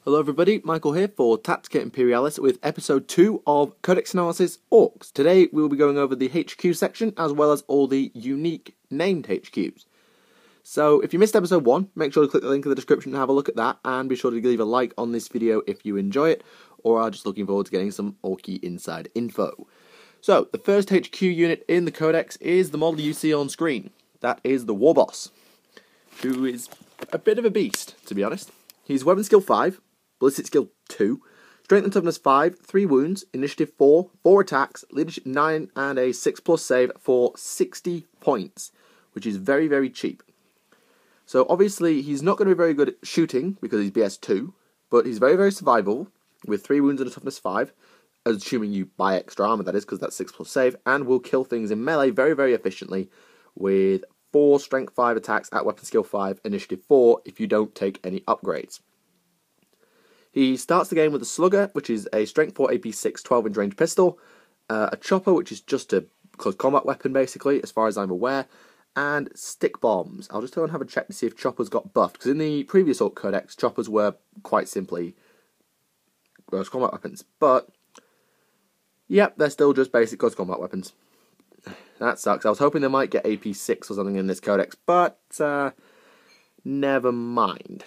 Hello everybody, Michael here for Tactica Imperialis with episode 2 of Codex Analysis Orks. Today we will be going over the HQ section as well as all the unique named HQs. So if you missed episode 1, make sure to click the link in the description and have a look at that, and be sure to leave a like on this video if you enjoy it or are just looking forward to getting some Orky inside info. So the first HQ unit in the Codex is the model you see on screen. That is the Warboss, who is a bit of a beast, to be honest. He's weapon skill 5. Ballistic skill 2, strength and toughness 5, 3 wounds, initiative 4, 4 attacks, leadership 9, and a 6+ save for 60 points, which is very, very cheap. So obviously he's not going to be very good at shooting because he's BS 2, but he's very, very survivable with 3 wounds and a toughness 5, assuming you buy extra armor, that is, because that's 6+ save, and will kill things in melee very, very efficiently with 4 strength 5 attacks at weapon skill 5, initiative 4 if you don't take any upgrades. He starts the game with a Slugger, which is a strength 4 AP 6 12-inch range pistol, a Chopper, which is just a close combat weapon basically, as far as I'm aware, and stick bombs. I'll just go and have a check to see if Choppers got buffed, because in the previous Ork Codex, Choppers were quite simply close combat weapons, but yep, they're still just basic close combat weapons. That sucks. I was hoping they might get AP 6 or something in this Codex, but never mind.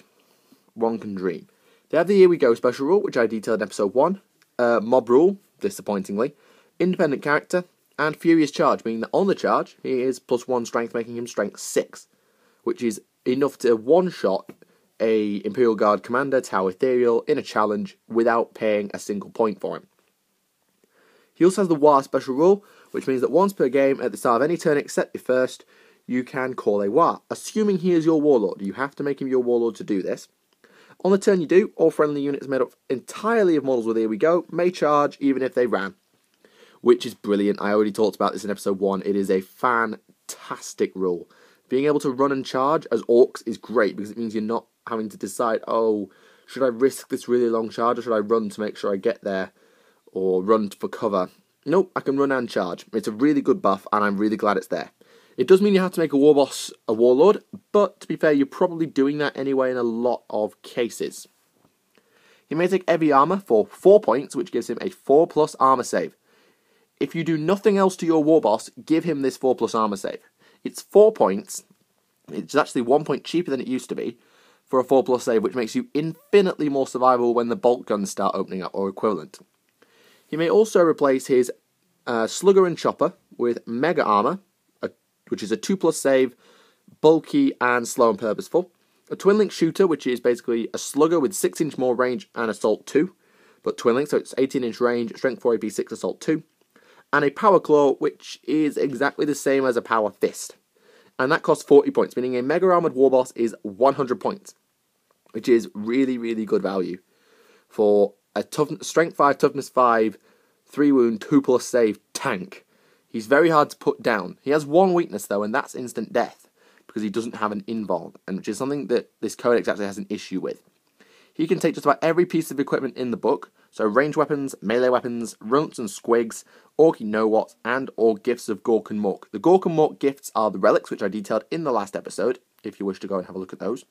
One can dream. They have the Here We Go special rule, which I detailed in episode 1, mob rule, disappointingly, independent character, and furious charge, meaning that on the charge, he is +1 strength, making him strength 6, which is enough to one-shot a Imperial Guard commander, Tau Ethereal, in a challenge without paying a single point for him. He also has the Waaagh special rule, which means that once per game, at the start of any turn except your first, you can call a Waaagh. Assuming he is your warlord, you have to make him your warlord to do this. On the turn you do, all friendly units made up entirely of models with Here We Go may charge even if they ran, which is brilliant. I already talked about this in episode 1. It is a fantastic rule. Being able to run and charge as Orks is great because it means you're not having to decide, oh, should I risk this really long charge or should I run to make sure I get there or run for cover? Nope, I can run and charge. It's a really good buff and I'm really glad it's there. It does mean you have to make a Warboss a warlord, but to be fair, you're probably doing that anyway in a lot of cases. He may take heavy armor for 4 points, which gives him a 4+ armor save. If you do nothing else to your Warboss, give him this 4+ armor save. It's 4 points. It's actually 1 point cheaper than it used to be for a 4+ save, which makes you infinitely more survivable when the bolt guns start opening up, or equivalent. He may also replace his Slugger and Chopper with Mega Armor, which is a 2+ save, bulky and slow and purposeful. A Twin Link Shooter, which is basically a Slugger with 6-inch more range and Assault 2, but Twin Link, so it's 18-inch range, Strength 4 AP 6, Assault 2. And a Power Claw, which is exactly the same as a Power Fist. And that costs 40 points, meaning a Mega Armored Warboss is 100 points, which is really, really good value for a Strength 5, Toughness 5, 3 wound, 2+ save tank. He's very hard to put down. He has one weakness, though, and that's instant death, because he doesn't have an invuln, and which is something that this Codex actually has an issue with. He can take just about every piece of equipment in the book, so ranged weapons, melee weapons, runts and squigs, Orky know-wots, and or gifts of Gork and Mork. The Gork and Mork gifts are the Relics, which I detailed in the last episode, if you wish to go and have a look at those.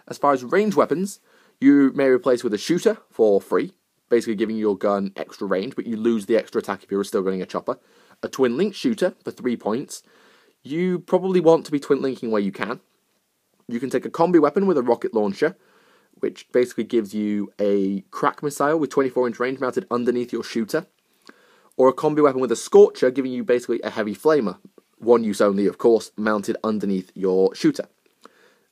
As far as ranged weapons, you may replace with a Shooter for free, basically giving your gun extra range, but you lose the extra attack if you're still running a Chopper. A Twin Link Shooter for 3 points. You probably want to be Twin Linking where you can. You can take a Combi weapon with a rocket launcher, which basically gives you a crack missile with 24-inch range mounted underneath your shooter. Or a Combi weapon with a Scorcher, giving you basically a heavy flamer, one use only, of course, mounted underneath your shooter.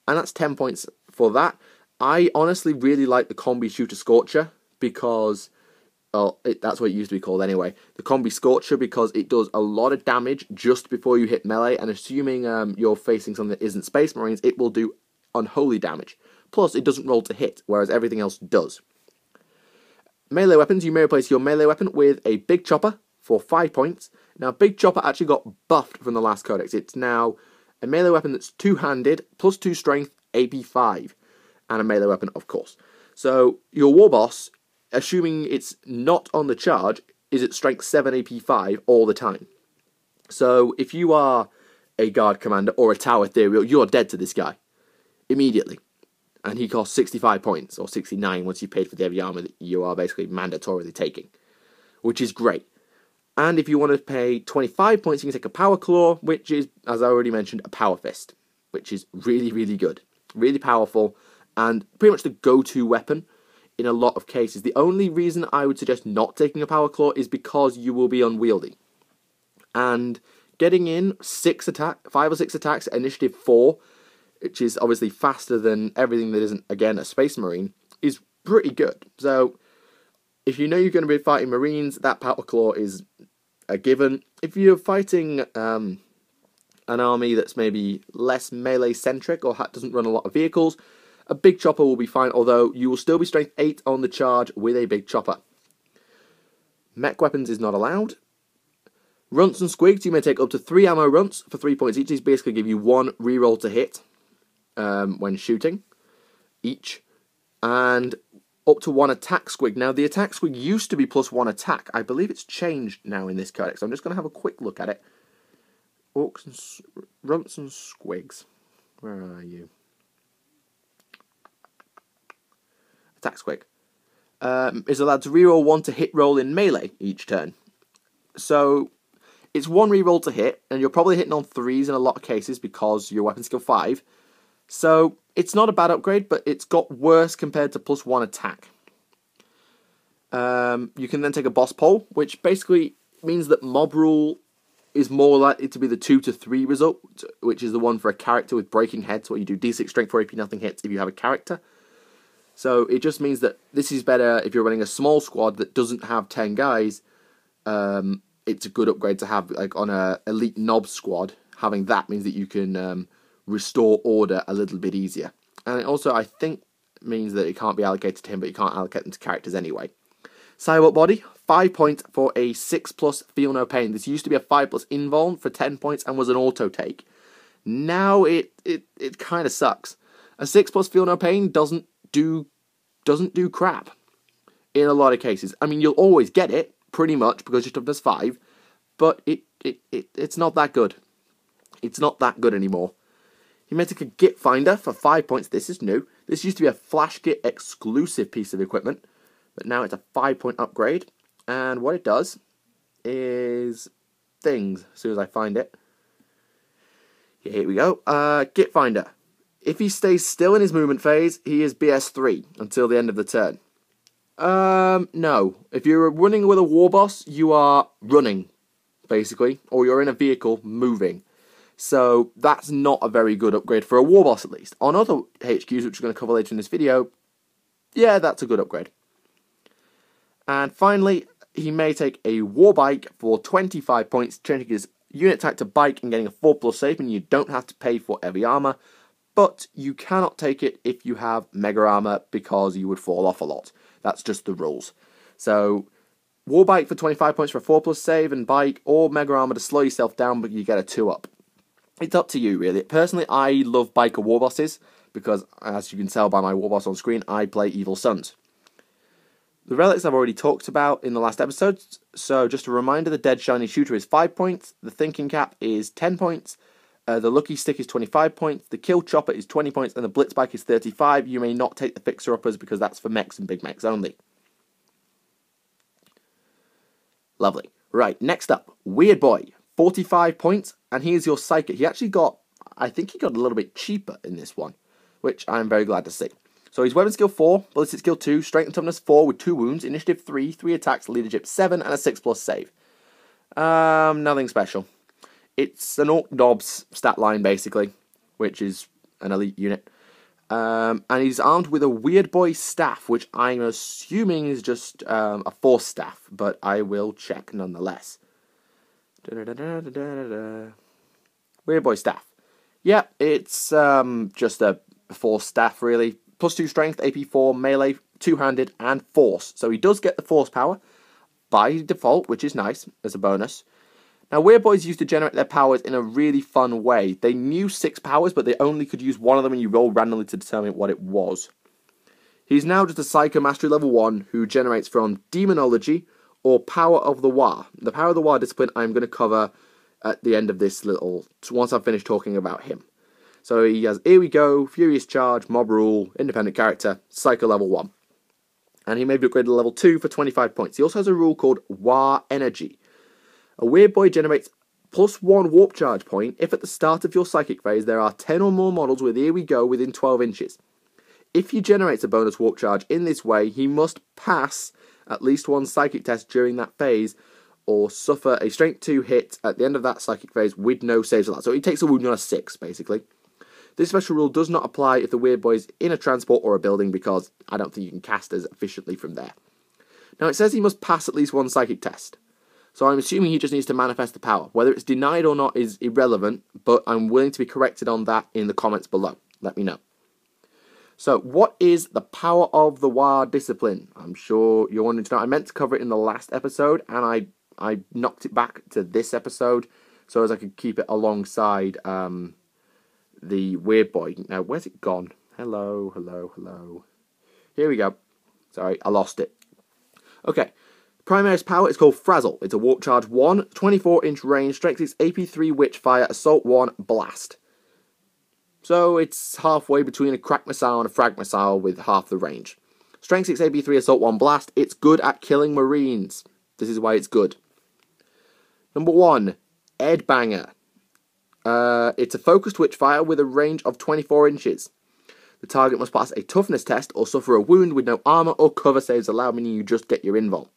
And that's 10 points for that. I honestly really like the Combi Shooter Scorcher because, well, that's what it used to be called anyway. The Combi Scorcher, because it does a lot of damage just before you hit melee, and assuming you're facing something that isn't Space Marines, it will do unholy damage. Plus, it doesn't roll to hit, whereas everything else does. Melee weapons, you may replace your melee weapon with a Big Chopper for 5 points. Now, Big Chopper actually got buffed from the last Codex. It's now a melee weapon that's two-handed, +2 strength, AP 5, and a melee weapon, of course. So, your Warboss, assuming it's not on the charge, is at strength 7 AP 5 all the time. So if you are a guard commander or a Tau Ethereal, you're dead to this guy immediately. and he costs 65 points, or 69 once you've paid for the heavy armor that you are basically mandatorily taking, which is great. And if you want to pay 25 points, you can take a Power Claw, which is, as I already mentioned, a Power Fist, which is really, really good. Really powerful, and pretty much the go-to weapon in a lot of cases. The only reason I would suggest not taking a Power Claw is because you will be unwieldy. And getting in 5 or 6 attacks at Initiative 4, which is obviously faster than everything that isn't, again, a Space Marine, is pretty good. So, if you know you're going to be fighting Marines, that Power Claw is a given. If you're fighting an army that's maybe less melee-centric or doesn't run a lot of vehicles, a big chopper will be fine, although you will still be strength 8 on the charge with a big chopper. Mech weapons is not allowed. Runts and squigs, you may take up to 3 ammo runts for 3 points each. These basically give you 1 reroll to hit when shooting each, and up to 1 attack squig. Now, the attack squig used to be +1 attack. I believe it's changed now in this codex. I'm just going to have a quick look at it. Orks and runts and squigs. Where are you? Attack squig. Is allowed to reroll 1 to hit roll in melee each turn. So, it's 1 reroll to hit, and you're probably hitting on 3s in a lot of cases because your weapon skill 5. So, it's not a bad upgrade, but it's got worse compared to +1 attack. You can then take a boss pole, which basically means that mob rule is more likely to be the 2 to 3 result, which is the one for a character with breaking heads, where you do D6 strength for AP nothing hits if you have a character. So it just means that this is better if you're running a small squad that doesn't have 10 guys. It's a good upgrade to have, like on a elite nob squad. Having that means that you can restore order a little bit easier. And it also, I think, means that it can't be allocated to him, but you can't allocate them to characters anyway. Cyborg body, 5 points for a 6+ feel no pain. This used to be a 5+ invuln for 10 points and was an auto take. Now it kind of sucks. A 6+ feel no pain doesn't do crap in a lot of cases. I mean, you'll always get it pretty much because your stuff does 5, but it's not that good. It's not that good anymore. You may take a Git Finder for 5 points. This is new. This used to be a Flash Git exclusive piece of equipment, but now it's a 5-point upgrade. And what it does is things. As soon as I find it. Here we go. Git Finder. If he stays still in his movement phase, he is BS3 until the end of the turn. No. If you're running with a Warboss, you are running, basically. Or you're in a vehicle moving. So that's not a very good upgrade for a Warboss, at least. On other HQs, which we're going to cover later in this video, yeah, that's a good upgrade. And finally, he may take a Warbike for 25 points, changing his unit type to bike and getting a 4+ save, and you don't have to pay for heavy armor. But you cannot take it if you have mega armor because you would fall off a lot. That's just the rules. So, Warbike for 25 points for a 4+ save and bike, or mega armor to slow yourself down, but you get a 2-up. It's up to you, really. Personally, I love biker Warbosses because, as you can tell by my Warboss on screen, I play Evil Sons. The Relics I've already talked about in the last episode, so just a reminder, the Dead Shiny Shooter is 5 points, the Thinking Cap is 10 points, the Lucky Stick is 25 points, the Kill Chopper is 20 points, and the Blitzbike is 35. You may not take the Fixer-Uppers because that's for mechs and big mechs only. Lovely. Right, next up, Weirdboy, 45 points, and here's your Psychic. He actually got, I think he got a little bit cheaper in this one, which I'm very glad to see. So he's Weapon Skill 4, Ballistic Skill 2, Strength and Toughness 4 with 2 wounds, Initiative 3, 3 attacks, Leadership 7, and a 6+ save. Nothing special. It's an Orc Knobs stat line, basically, which is an elite unit. And he's armed with a Weirdboy staff, which I'm assuming is just a Force staff, but I will check nonetheless. Weirdboy staff. Yeah, it's just a Force staff, really. +2 strength, AP 4, melee, 2-handed, and Force. So he does get the Force power by default, which is nice as a bonus. Now, Weirdboys used to generate their powers in a really fun way. They knew 6 powers, but they only could use one of them, and you roll randomly to determine what it was. He's now just a Psycho Mastery level 1 who generates from Demonology or Power of the Waaagh. The Power of the Waaagh discipline I'm going to cover at the end of this once I've finished talking about him. So he has Here We Go, Furious Charge, Mob Rule, Independent Character, Psycho level 1. And he may be upgraded to level 2 for 25 points. He also has a rule called Waaagh Energy. A Weirdboy generates +1 Warp Charge point if at the start of your Psychic phase there are 10 or more models with Here We Go within 12 inches. If he generates a bonus Warp Charge in this way, he must pass at least one Psychic test during that phase, or suffer a Strength 2 hit at the end of that Psychic phase with no saves allowed. So he takes a wound on a 6, basically. This special rule does not apply if the Weirdboy is in a transport or a building, because I don't think you can cast as efficiently from there. Now it says he must pass at least one Psychic test. So I'm assuming he just needs to manifest the power. Whether it's denied or not is irrelevant, but I'm willing to be corrected on that in the comments below. Let me know. So, what is the power of the Waaagh discipline? I'm sure you're wanting to know. I meant to cover it in the last episode, and I knocked it back to this episode so as I could keep it alongside the Weirdboy. Now, where's it gone? Hello. Here we go. Sorry, I lost it. Okay. Primary's power is called Frazzle. It's a Warp Charge 1, 24-inch range, Strength 6, AP3, Witchfire, Assault 1, Blast. So it's halfway between a Crack Missile and a Frag Missile with half the range. Strength 6, AP3, Assault 1, Blast. It's good at killing Marines. This is why it's good. Number 1, Edbanger. It's a focused Witchfire with a range of 24 inches. The target must pass a toughness test or suffer a wound with no armor or cover saves allowed, meaning you just get your invul.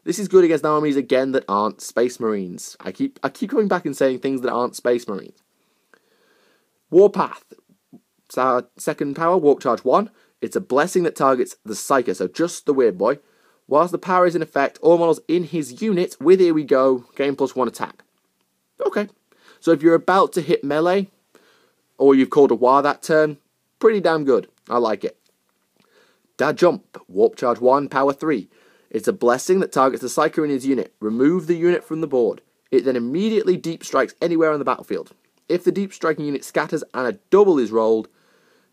This is good against armies, again, that aren't Space Marines. I keep coming back and saying things that aren't Space Marines. Warpath. It's our second power, Warp Charge 1. It's a blessing that targets the Psyker, so just the Weirdboy. Whilst the power is in effect, all models in his unit with Here We Go gain +1 attack. Okay. So if you're about to hit melee, or you've called a Waaagh that turn, pretty damn good. I like it. Da Jump. Warp Charge 1, Power 3. It's a blessing that targets the Psyker in his unit. Remove the unit from the board. It then immediately deep strikes anywhere on the battlefield. If the deep striking unit scatters and a double is rolled,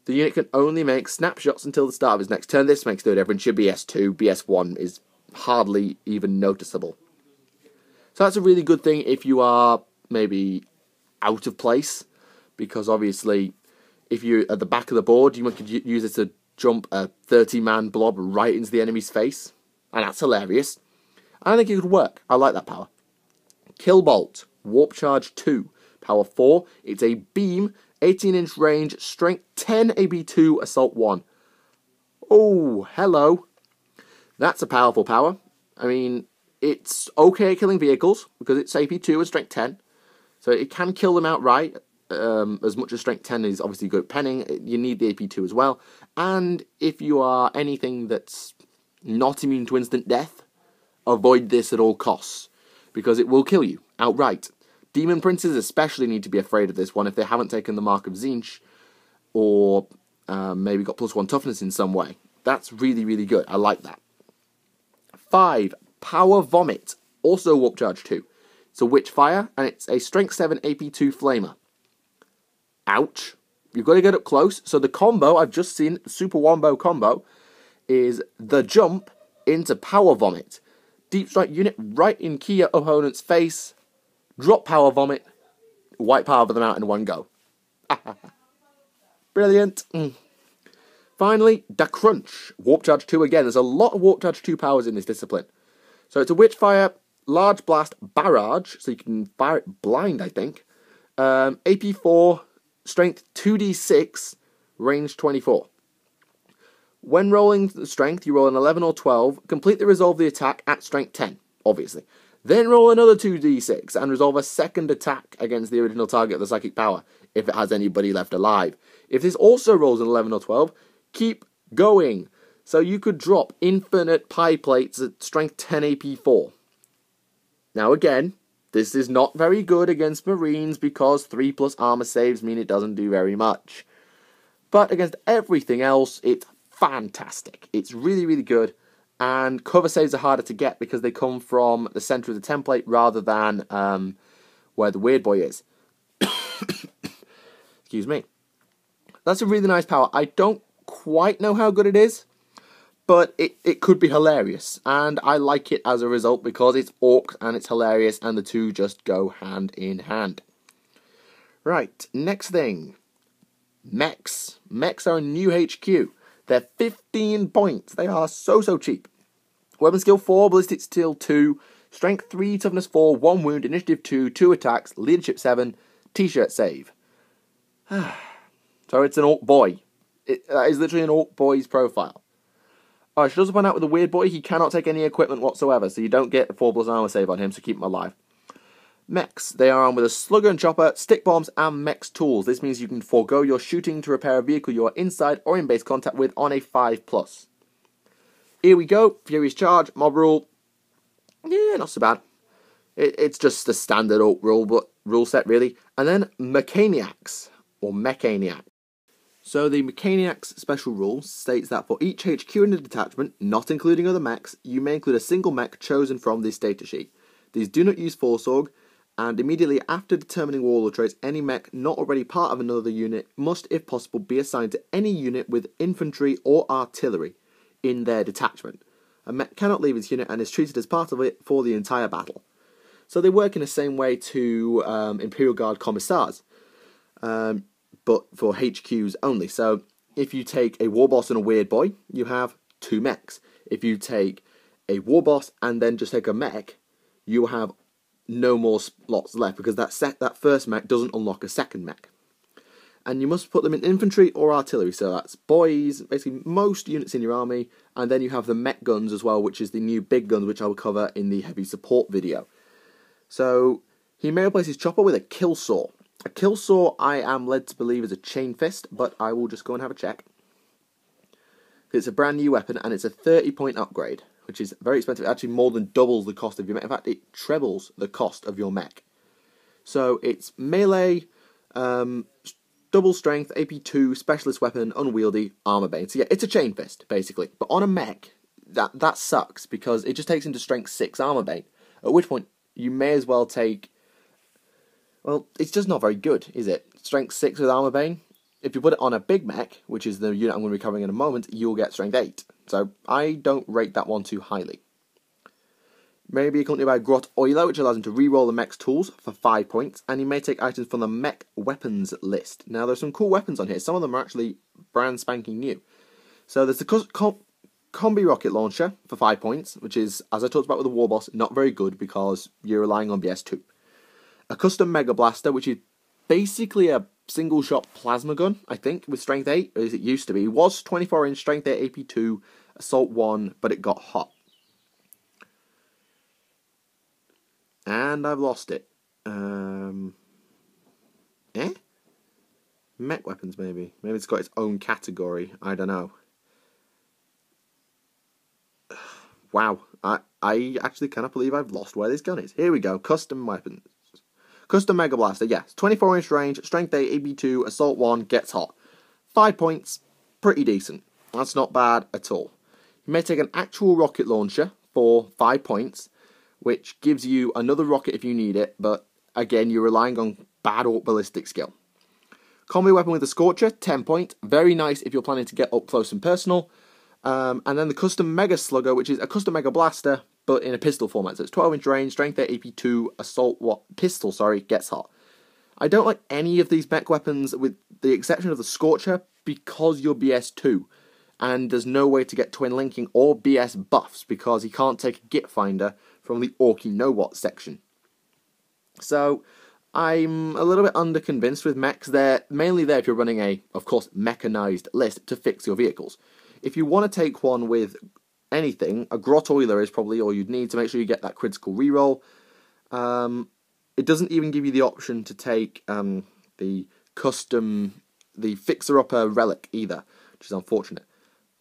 the unit can only make snapshots until the start of his next turn. This makes third average BS2. BS1 is hardly even noticeable. So that's a really good thing if you are maybe out of place, because obviously if you're at the back of the board, you could use it to jump a 30-man blob right into the enemy's face. And that's hilarious. I think it could work. I like that power. Kill Bolt. Warp Charge 2. Power 4. It's a beam. 18-inch range. Strength 10 AB2. Assault 1. Oh, hello. That's a powerful power. I mean, it's okay at killing vehicles because it's AP2 and Strength 10. So it can kill them outright. As much as Strength 10 is obviously good at penning, you need the AP2 as well. And if you are anything that's not immune to instant death, avoid this at all costs, because it will kill you outright. Demon Princes especially need to be afraid of this one if they haven't taken the Mark of Tzeentch, or maybe got +1 toughness in some way. That's really, really good. I like that. 5. Power Vomit. Also Warp Charge 2. It's a Witchfire, and it's a Strength 7 AP2 Flamer. Ouch. You've got to get up close. So the combo, I've just seen, the Super Wombo combo, is the jump into Power Vomit. Deep strike unit right in key opponent's face. Drop Power Vomit. Wipe power them out in one go. Brilliant. Finally, Da Crunch. Warp Charge 2 again. There's a lot of Warp Charge 2 powers in this discipline. So it's a Witchfire, Large Blast, Barrage. So you can fire it blind, I think. AP4, Strength 2d6, range 24. When rolling the strength, you roll an 11 or 12, complete the resolve of the attack at strength 10, obviously. Then roll another 2d6 and resolve a second attack against the original target of the psychic power, if it has anybody left alive. If this also rolls an 11 or 12, keep going. So you could drop infinite pie plates at strength 10 AP4. Now again, this is not very good against Marines because 3+ armor saves mean it doesn't do very much. But against everything else, it's fantastic. It's really, really good. And cover saves are harder to get because they come from the center of the template rather than where the Weirdboy is. Excuse me. That's a really nice power. I don't quite know how good it is, but it could be hilarious. And I like it as a result because it's Orks and it's hilarious and the two just go hand in hand. Right, next thing. Mechs. Mechs are a new HQ. They're 15 points. They are so cheap. Weapon skill 4, ballistic skill 2, strength 3, toughness 4, 1 wound, initiative 2, 2 attacks, leadership 7, t-shirt save. So it's an Ork boy. That is literally an Ork boy's profile. I should also point out with the Weirdboy, he cannot take any equipment whatsoever, so you don't get 4+ armor save on him, so keep him alive. Mechs. They are armed with a slugger and chopper, stick bombs, and mechs tools. This means you can forego your shooting to repair a vehicle you are inside or in base contact with on a 5+. Here we go. Furious Charge, Mob Rule. Yeah, not so bad. It's just the standard Ork rule set, really. And then Mechaniacs, or Mechaniac. So the Mechaniac's special rule states that for each HQ in a detachment, not including other mechs, you may include a single mech chosen from this data sheet. These do not use Force Org, and immediately after determining warlord traits, any mech not already part of another unit must, if possible, be assigned to any unit with infantry or artillery in their detachment. A mech cannot leave its unit and is treated as part of it for the entire battle. So they work in the same way to Imperial Guard Commissars, but for HQs only. So if you take a Warboss and a Weirdboy, you have 2 mechs. If you take a Warboss and then just take a mech, you have no more slots left, because that first mech doesn't unlock a second mech. And you must put them in infantry or artillery, so that's boys, basically most units in your army, and then you have the Mech Guns as well, which is the new big guns, which I will cover in the heavy support video. So he may replace his chopper with a kill saw. A kill saw, I am led to believe, is a chain fist, but I will just go and have a check. It's a brand new weapon, and it's a 30-point upgrade, which is very expensive. It actually more than doubles the cost of your mech. In fact, it trebles the cost of your mech. So it's melee, double strength, AP2, specialist weapon, unwieldy, armor bane. So yeah, it's a chain fist, basically. But on a mech, that sucks, because it just takes into strength 6 armor bane. At which point, you may as well take... Well, it's just not very good, is it? Strength 6 with armor bane. If you put it on a big mech, which is the unit I'm going to be covering in a moment, you'll get strength 8. So I don't rate that one too highly. Maybe accompanied by Grot Oiler, which allows him to reroll the mech's tools for 5 points, and he may take items from the mech weapons list. Now, there's some cool weapons on here. Some of them are actually brand spanking new. So there's the Combi rocket launcher for 5 points, which is, as I talked about with the Warboss, not very good because you're relying on BS2. A custom Mega Blaster, which is basically a single-shot plasma gun, I think, with strength 8, as it used to be. It was 24-inch, strength 8, AP2, assault 1, but it got hot. And I've lost it. Mech weapons, maybe. Maybe it's got its own category. I don't know. Wow. I actually cannot believe I've lost where this gun is. Here we go. Custom weapons. Custom Mega Blaster, yes. 24-inch range, strength 8, AB2, assault 1, gets hot. 5 points, pretty decent. That's not bad at all. You may take an actual rocket launcher for 5 points, which gives you another rocket if you need it, but again, you're relying on bad Ork ballistic skill. Combi weapon with a Scorcher, 10 point. Very nice if you're planning to get up close and personal. And then the custom Mega Slugger, which is a custom Mega Blaster, but in a pistol format. So it's 12-inch range, strength 8, AP2, pistol, gets hot. I don't like any of these mech weapons, with the exception of the Scorcher, because you're BS2. And there's no way to get twin linking or BS buffs, because you can't take a Git finder from the Orky know-wots section. So I'm a little bit underconvinced with mechs. They're mainly there if you're running a, of course, mechanized list to fix your vehicles. If you want to take one with anything, a Grot Oiler is probably all you'd need to make sure you get that critical reroll. It doesn't even give you the option to take the fixer-upper Relic either, which is unfortunate.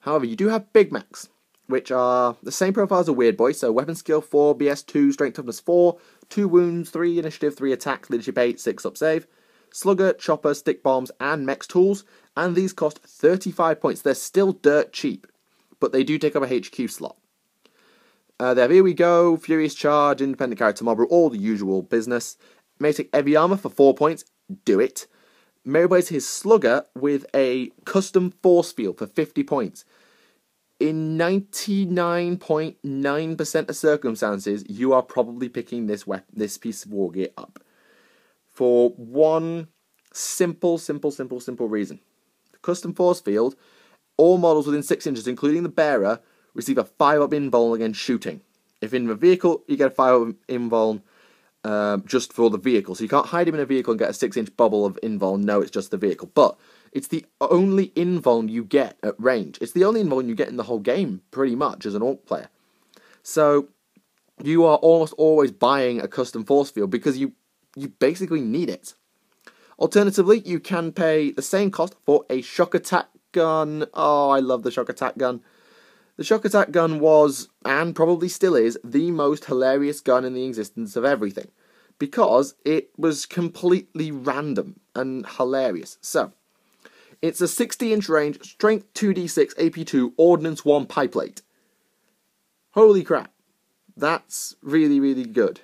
However, you do have big mechs, which are the same profile as a Weirdboy, so weapon skill 4, BS2, strength toughness 4, 2 wounds, 3 initiative, 3 attack, leadership 8, 6 up save, slugger, chopper, stick bombs, and mechs tools, and these cost 35 points. They're still dirt cheap, but they do take up a HQ slot. They have Here We Go, Furious Charge, Independent Character Mob, all the usual business. May take heavy armor for 4 points, do it. May replace his slugger with a custom force field for 50 points. In 99.9% of circumstances, you are probably picking this piece of war gear up. For one simple reason. custom force field. All models within 6 inches, including the bearer, receive a 5-up invuln against shooting. If in a vehicle, you get a 5-up invuln just for the vehicle. So you can't hide him in a vehicle and get a 6-inch bubble of invuln. No, it's just the vehicle. But it's the only invuln you get at range. It's the only invuln you get in the whole game, pretty much, as an Ork player. So you are almost always buying a custom force field because you basically need it. Alternatively, you can pay the same cost for a shock attack gun. Oh, I love the shock attack gun. The shock attack gun was, and probably still is, the most hilarious gun in the existence of everything. Because it was completely random and hilarious. So, it's a 60-inch range, strength 2d6, AP2, ordnance 1 pipeplate. Holy crap. That's really, really good.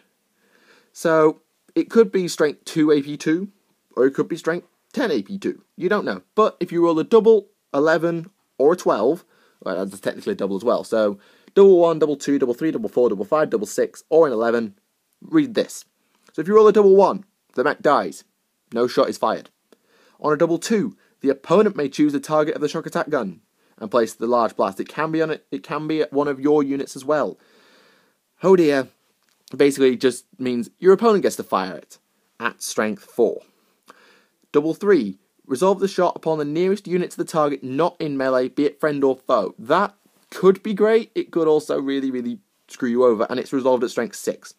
So, it could be strength 2 AP2, or it could be strength 10 AP2. You don't know. But if you roll a double, 11, or a 12, well, that's technically a double as well. So, double 1, double 2, double 3, double 4, double 5, double 6, or an 11, read this. So if you roll a double 1, the mech dies. No shot is fired. On a double 2, the opponent may choose the target of the shock attack gun and place the large blast. It can be at one of your units as well. Oh dear. Basically just means your opponent gets to fire it at strength 4. Double 3, resolve the shot upon the nearest unit to the target not in melee, be it friend or foe. That could be great. It could also really, really screw you over, and it's resolved at strength 6.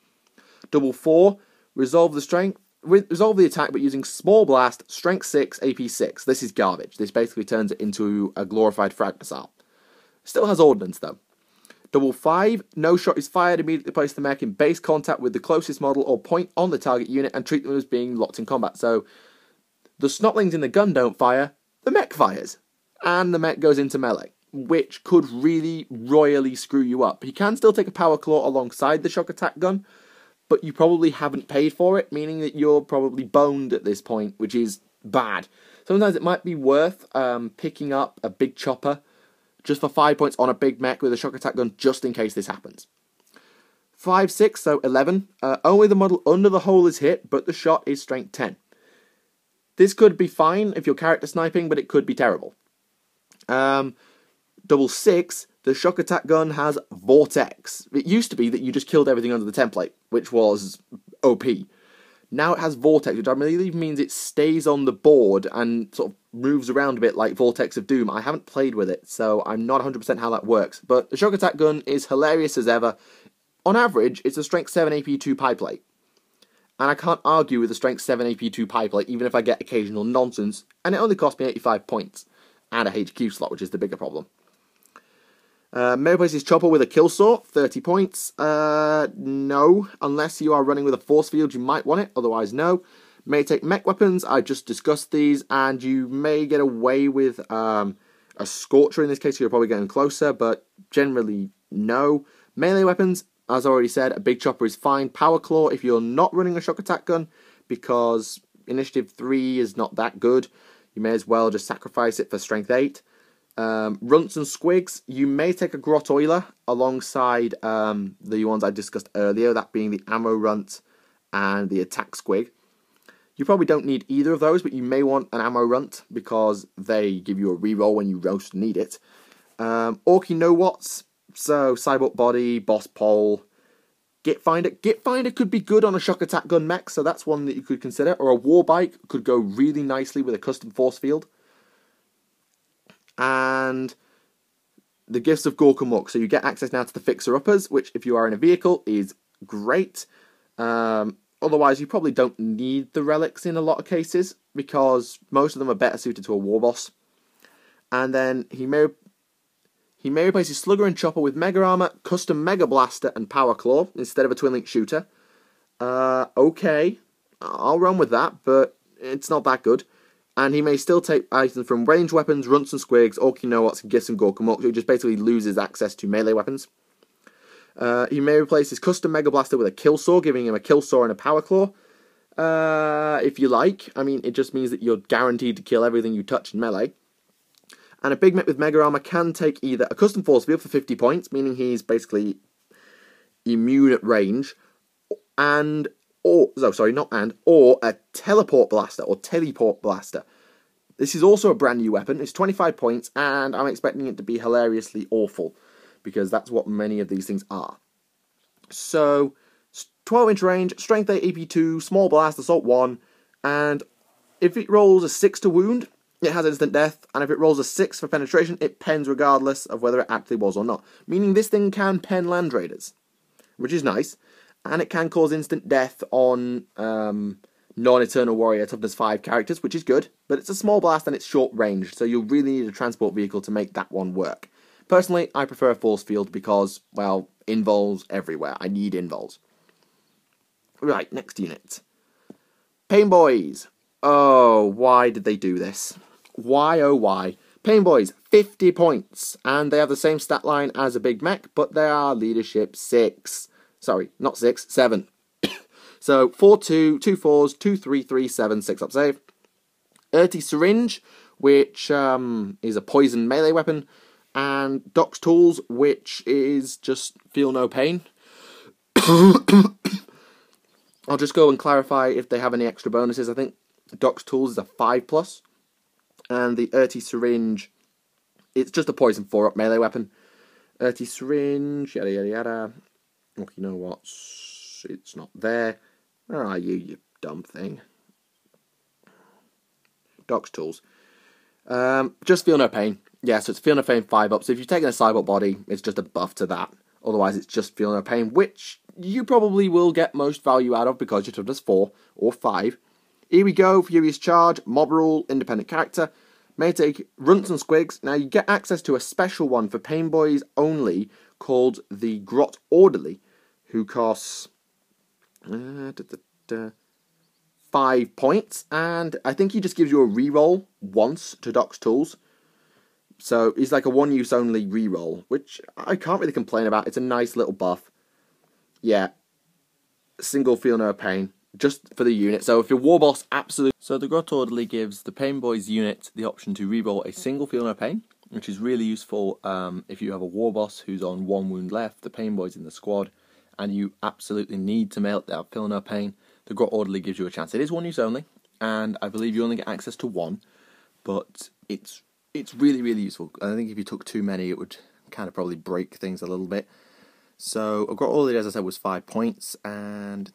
Double 4, resolve the attack but using small blast, strength 6, AP 6. This is garbage. This basically turns it into a glorified frag missile. Still has ordnance though. Double 5, no shot is fired. Immediately place the mech in base contact with the closest model or point on the target unit and treat them as being locked in combat. So the snotlings in the gun don't fire, the mech fires. And the mech goes into melee, which could really royally screw you up. He can still take a power claw alongside the shock attack gun, but you probably haven't paid for it, meaning that you're probably boned at this point, which is bad. Sometimes it might be worth picking up a big chopper just for 5 points on a big mech with a shock attack gun, just in case this happens. 5, 6, so 11. Only the model under the hole is hit, but the shot is strength 10. This could be fine if you're character sniping, but it could be terrible. Double 6, the shock attack gun has Vortex. It used to be that you just killed everything under the template, which was OP. Now it has Vortex, which I believe means it stays on the board and sort of moves around a bit like Vortex of Doom. I haven't played with it, so I'm not 100% how that works. But the shock attack gun is hilarious as ever. On average, it's a strength 7 AP2 pipeplate. And I can't argue with a strength 7 AP2 pipeplate, even if I get occasional nonsense. And it only cost me 85 points. And a HQ slot, which is the bigger problem. Mekboyz' chopper with a kill saw, 30 points. No, unless you are running with a force field, you might want it, otherwise no. May take mech weapons, I just discussed these, and you may get away with a scorcher in this case, you're probably getting closer, but generally no. Melee weapons, as I already said, a big chopper is fine. Power claw if you're not running a shock attack gun, because initiative 3 is not that good. You may as well just sacrifice it for strength 8. Runts and squigs, you may take a grot oiler alongside the ones I discussed earlier, that being the ammo runt and the attack squig. You probably don't need either of those, but you may want an ammo runt because they give you a reroll when you most need it. Orky know-wots, so cyborg body, boss pole, Git Finder. Git Finder could be good on a shock attack gun mech, so that's one that you could consider. Or a war bike could go really nicely with a custom force field. And the gifts of Gork and Muck. So you get access now to the fixer-uppers, which if you are in a vehicle is great. Otherwise, you probably don't need the relics in a lot of cases, because most of them are better suited to a Warboss. And then he may replace his Slugger and Chopper with Mega Armor, Custom Mega Blaster, and Power Claw instead of a Twin Link Shooter. Okay, I'll run with that, but it's not that good. And he may still take items from ranged weapons, runts and squigs, Orky know-wots, and gifts and Gork and Muck, so he just basically loses access to melee weapons. He may replace his custom Mega Blaster with a Kill Saw, giving him a Kill Saw and a Power Claw. If you like. I mean, it just means that you're guaranteed to kill everything you touch in melee. And a Big Mech with Mega Armor can take either a Custom Force Field for 50 points, meaning he's basically immune at range, or a Teleport Blaster, or Teleport Blaster. This is also a brand new weapon. It's 25 points, and I'm expecting it to be hilariously awful, because that's what many of these things are. So, 12-inch range, strength 8, AP 2, small blast, assault 1, and if it rolls a 6 to wound, it has instant death, and if it rolls a 6 for penetration, it pens regardless of whether it actually was or not. Meaning this thing can pen land raiders, which is nice, and it can cause instant death on non-Eternal Warrior toughness 5 characters, which is good, but it's a small blast and it's short range, so you'll really need a transport vehicle to make that one work. Personally, I prefer a force field because, well, invols everywhere. I need invols. Right, next unit. Painboyz. Oh, why did they do this? Why, oh why? Painboyz, 50 points, and they have the same stat line as a big mech, but they are leadership 6. Sorry, not 6, 7. So, 4-2, 2 4s, 2 3 3 7, 6 up save. Earthy Syringe, which is a poison melee weapon, and Doc's Tools, which is just feel no pain. I'll just go and clarify if they have any extra bonuses. I think Doc's Tools is a 5+, and the Earthy Syringe, it's just a poison 4-up melee weapon. Earthy Syringe, yada yada yada. Oh, you know what? It's not there. Where are you, you dumb thing? Doc's Tools. Just feel no pain. Yeah, so it's feel no pain 5-up. So if you've taken a Cybot body, it's just a buff to that. Otherwise, it's just feel no pain, which you probably will get most value out of because your toughness 4 or 5. Here we go, Furious Charge, Mob Rule, Independent Character. May take Runts and Squigs. Now, you get access to a special one for Painboyz only called the Grot Orderly, who costs 5 points, and I think he just gives you a reroll once to Doc's Tools. So he's like a one-use only reroll, which I can't really complain about. It's a nice little buff. Yeah, single feel no pain, just for the unit. So if your Warboss absolutely... So the Grot Orderly gives the Painboyz unit the option to reroll a single feel no pain, which is really useful if you have a Warboss who's on 1 wound left, the Painboyz in the squad, and you absolutely need to make that feel no pain. The Grot Orderly gives you a chance. It is one use only, and I believe you only get access to 1, but it's really, really useful. I think if you took too many, it would kind of probably break things a little bit. So a Grot Orderly, as I said, was 5 points, and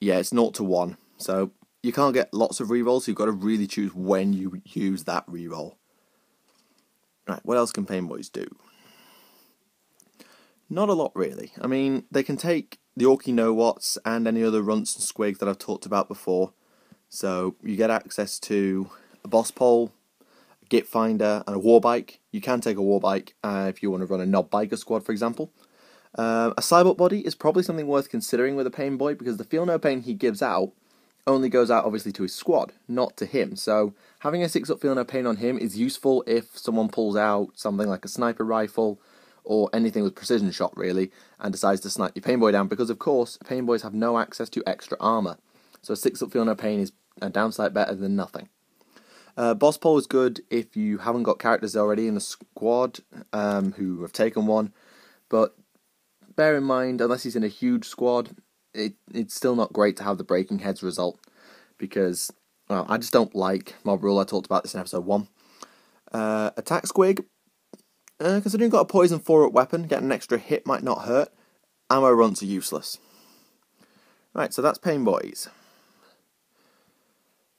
yeah, it's 0 to 1. So you can't get lots of rerolls, so you've got to really choose when you use that reroll. Right, what else can Painboyz do? Not a lot, really. I mean, they can take the Orky know-wots and any other runts and squigs that I've talked about before. So you get access to a boss pole, a git finder, and a war bike. You can take a war bike if you want to run a knob biker squad, for example. A Cybot body is probably something worth considering with a Painboy, because the feel no pain he gives out only goes out obviously to his squad, not to him. So having a 6-up feel no pain on him is useful if someone pulls out something like a sniper rifle or anything with precision shot, really, and decides to snipe your Painboy down, because of course Painboys have no access to extra armor. So a 6-up feel no pain is a downside better than nothing. Boss pole is good if you haven't got characters already in the squad who have taken one, but bear in mind, unless he's in a huge squad, it's still not great to have the breaking heads result, because, well, I just don't like Mob Rule. I talked about this in episode 1. Attack Squig, considering you've got a poison 4-up weapon, getting an extra hit might not hurt. Ammo runts are useless. Right, so that's Painboyz.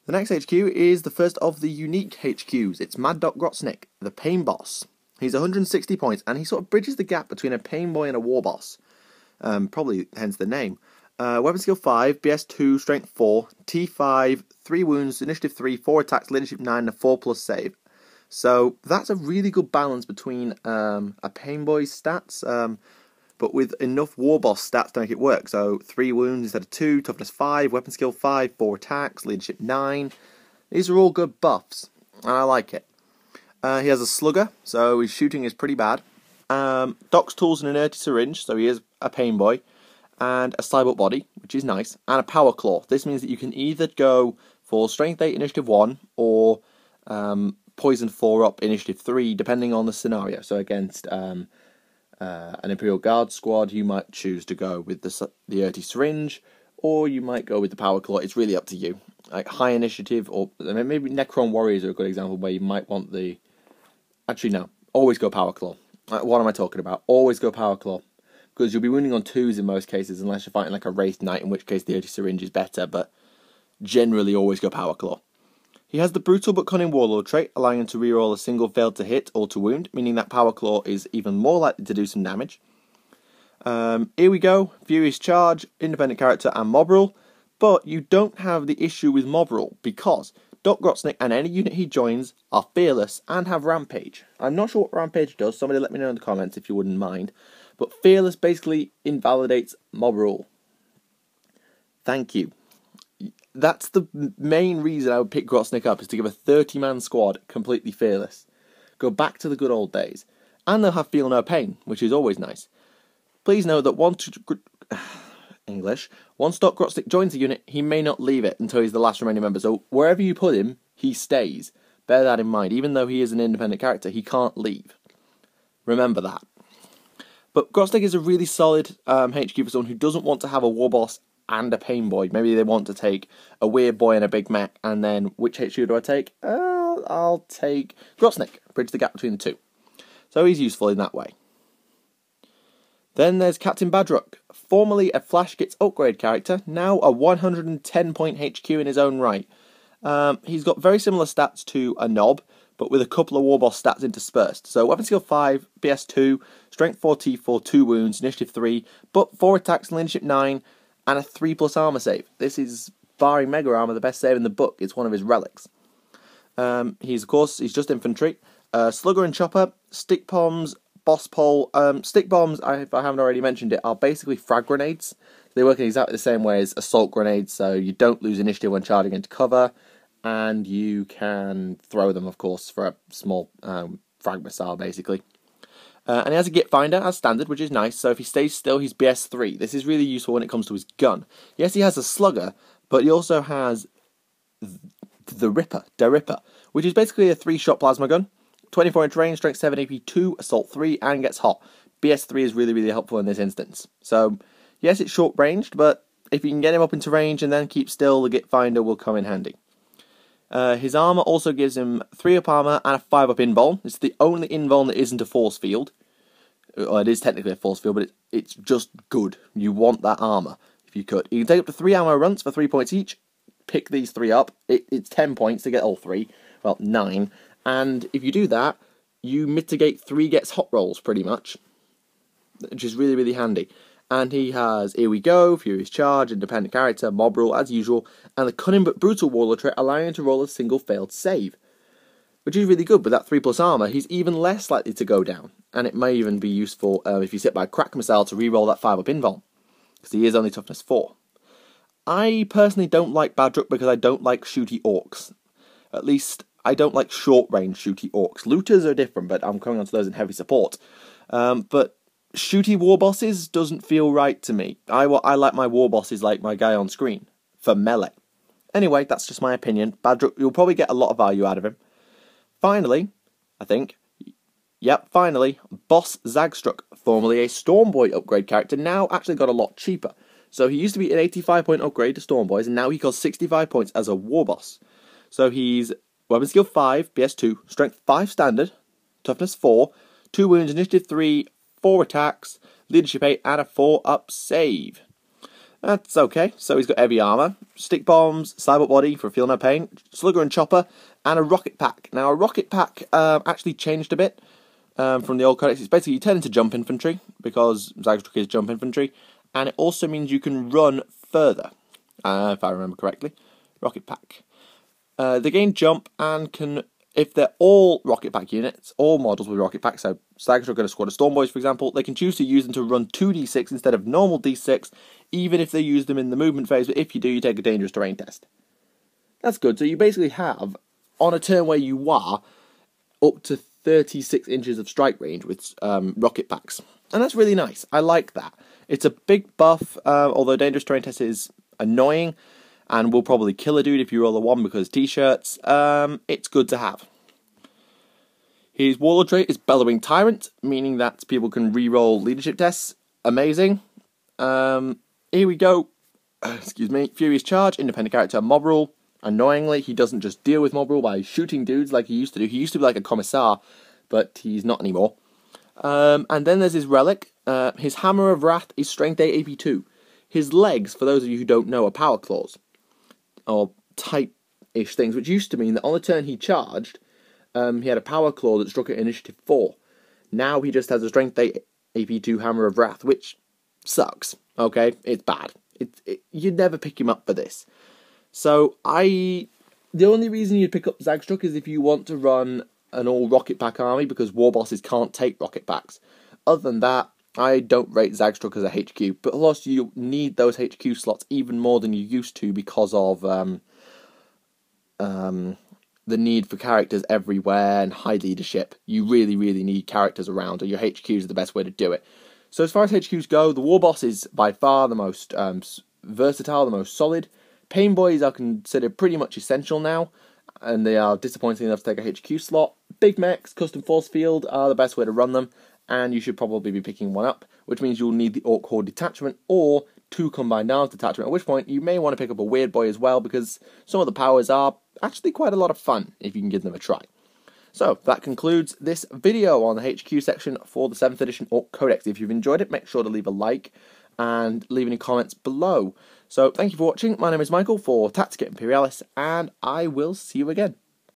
The next HQ is the first of the unique HQs. It's Mad Doc Grotznick, the Pain Boss. He's 160 points, and he sort of bridges the gap between a Painboy and a Warboss. Probably hence the name. Weapon skill 5, BS 2, strength 4, T5, 3 wounds, initiative 3, 4 attacks, leadership 9, and a 4+ save. So that's a really good balance between a Painboy's stats, but with enough Warboss stats to make it work. So 3 wounds instead of 2, toughness 5, weapon skill 5, 4 attacks, leadership 9. These are all good buffs, and I like it. He has a slugger, so his shooting is pretty bad. Doc's Tools and an Earthy Syringe, so he is a Painboy. And a Cybot body, which is nice. And a Power Claw. This means that you can either go for Strength 8, Initiative 1, or Poison 4-up, Initiative 3, depending on the scenario. So against an Imperial Guard squad, you might choose to go with the Earthy Syringe, or you might go with the Power Claw. It's really up to you. like high initiative, or maybe Necron Warriors are a good example where you might want the... Actually, no. Always go Power Claw. What am I talking about? Always go Power Claw. Because you'll be wounding on 2s in most cases, unless you're fighting like a Wraith Knight, in which case the Dirty Syringe is better, but generally always go Power Claw. He has the Brutal but Cunning Warlord trait, allowing him to reroll a single failed to hit or to wound, meaning that Power Claw is even more likely to do some damage. Here we go, Furious Charge, Independent Character and Mob Rule, but you don't have the issue with Mob Rule, because Doc Grotznik and any unit he joins are fearless and have Rampage. I'm not sure what Rampage does, somebody let me know in the comments if you wouldn't mind, but fearless basically invalidates Mob Rule. Thank you. That's the main reason I would pick Grotznik up, is to give a 30-man squad completely fearless. Go back to the good old days. And they'll have Feel No Pain, which is always nice. Please note that once Doc Grotznik joins a unit, he may not leave it until he's the last remaining member. So wherever you put him, he stays. Bear that in mind. Even though he is an independent character, he can't leave. Remember that. But Grotznik is a really solid HQ for someone who doesn't want to have a Warboss and a Painboy. Maybe they want to take a Weirdboy and a Big Mech, and then which HQ do I take? I'll take Grotznik. Bridge the gap between the two. So he's useful in that way. Then there's Captain Badrook, formerly a Flash Gits upgrade character, now a 110-point HQ in his own right. He's got very similar stats to a Knob, but with a couple of Warboss stats interspersed. So Weapon Skill 5, BS 2, Strength 4, T4, 2 wounds, Initiative 3, but 4 attacks and Leadership 9, and a 3+ armor save. This is, barring Mega Armor, the best save in the book. It's one of his relics. He's just infantry. Slugger and Chopper, Stick Bombs, Boss Pole. Stick Bombs, if I haven't already mentioned it, are basically frag grenades. They work in exactly the same way as assault grenades, so you don't lose initiative when charging into cover, and you can throw them, of course, for a small frag missile, basically. And he has a Git Finder as standard, which is nice, so if he stays still, he's BS 3. This is really useful when it comes to his gun. Yes, he has a Slugger, but he also has the Ripper, which is basically a 3-shot plasma gun. 24-inch range, strength 7, AP 2, assault 3, and gets hot. BS 3 is really, really helpful in this instance. So, yes, it's short-ranged, but if you can get him up into range and then keep still, the Git Finder will come in handy. His armor also gives him 3 up armor and a 5 up invuln. It's the only invuln that isn't a force field. Well, it is technically a force field, but it's just good. You want that armor, if you could. You can take up to 3 ammo runs for 3 points each. Pick these 3 up. It's 10 points to get all 3. Well, 9. And if you do that, you mitigate 3 gets hot rolls, pretty much. Which is really, really handy. And he has Here We Go, Furious Charge, Independent Character, Mob Rule, as usual, and the Cunning but Brutal Warlord trait, allowing him to roll a single failed save. Which is really good. With that 3+ armor, he's even less likely to go down. And it may even be useful if you sit by a Crack Missile to reroll that 5 up invuln. Because he is only toughness 4. I personally don't like Badrook because I don't like shooty Orks. At least, I don't like short-range shooty Orks. Looters are different, but I'm coming on to those in heavy support. But shooty Warbosses doesn't feel right to me. I like my Warbosses like my guy on screen, for melee. Anyway, that's just my opinion. Badrook, you'll probably get a lot of value out of him. Finally, I think, Boss Zagstruck, formerly a Stormboy upgrade character, now actually got a lot cheaper. So he used to be an 85-point upgrade to Stormboys, and now he costs 65 points as a Warboss. So he's Weapon Skill 5, BS 2, Strength 5 standard, Toughness 4, 2 wounds, Initiative 3, 4 attacks, Leadership 8, and a 4-up save. That's okay. So he's got heavy armor, Stick Bombs, Cyborg Body for Feel No Pain, Slugger and Chopper, and a Rocket Pack. Now, a Rocket Pack actually changed a bit from the old Codex. It's basically you turn into Jump Infantry, because Zagstruck is Jump Infantry, and it also means you can run further, if I remember correctly. Rocket Pack. They gain Jump and can, if they're all Rocket Pack units, all models with Rocket Pack, so Zagstruck and a squad of Stormboys, for example, they can choose to use them to run 2d6 instead of normal d6, even if they use them in the movement phase, but if you do, you take a dangerous terrain test. That's good. So you basically have, on a turn where you are, up to 36 inches of strike range with Rocket Packs. And that's really nice. I like that. It's a big buff, although dangerous terrain test is annoying, and will probably kill a dude if you roll a 1 because t-shirts. It's good to have. His Warlord trait is Bellowing Tyrant, meaning that people can re-roll leadership tests. Amazing. Here we go. Excuse me. Furious Charge, Independent Character, Mob Rule. Annoyingly, he doesn't just deal with mob rule by shooting dudes like he used to do. He used to be like a commissar, but he's not anymore. And then there's his relic. His Hammer of Wrath is Strength 8 AP2. His legs, for those of you who don't know, are power claws. Or type-ish things, which used to mean that on the turn he charged, he had a power claw that struck at initiative 4. Now he just has a Strength 8 AP2 Hammer of Wrath, which sucks. Okay, it's bad. You'd never pick him up for this. So the only reason you'd pick up Zagstruck is if you want to run an all rocket pack army, because Warbosses can't take rocket packs. Other than that, I don't rate Zagstruck as a HQ, but plus you need those HQ slots even more than you used to because of the need for characters everywhere and high leadership. You really, really need characters around, and your HQs are the best way to do it. So as far as HQs go, the Warboss is by far the most versatile, the most solid. Painboys are considered pretty much essential now, and they are disappointing enough to take a HQ slot. Big Mechs, Custom Force Field are the best way to run them, and you should probably be picking one up, which means you'll need the Ork Horde detachment or 2 Combined Arms detachment, at which point you may want to pick up a Weirdboy as well, because some of the powers are actually quite a lot of fun if you can give them a try. So, that concludes this video on the HQ section for the 7th edition Ork Codex. If you've enjoyed it, make sure to leave a like and leave any comments below. So, thank you for watching. My name is Michael for Tactica Imperialis, and I will see you again.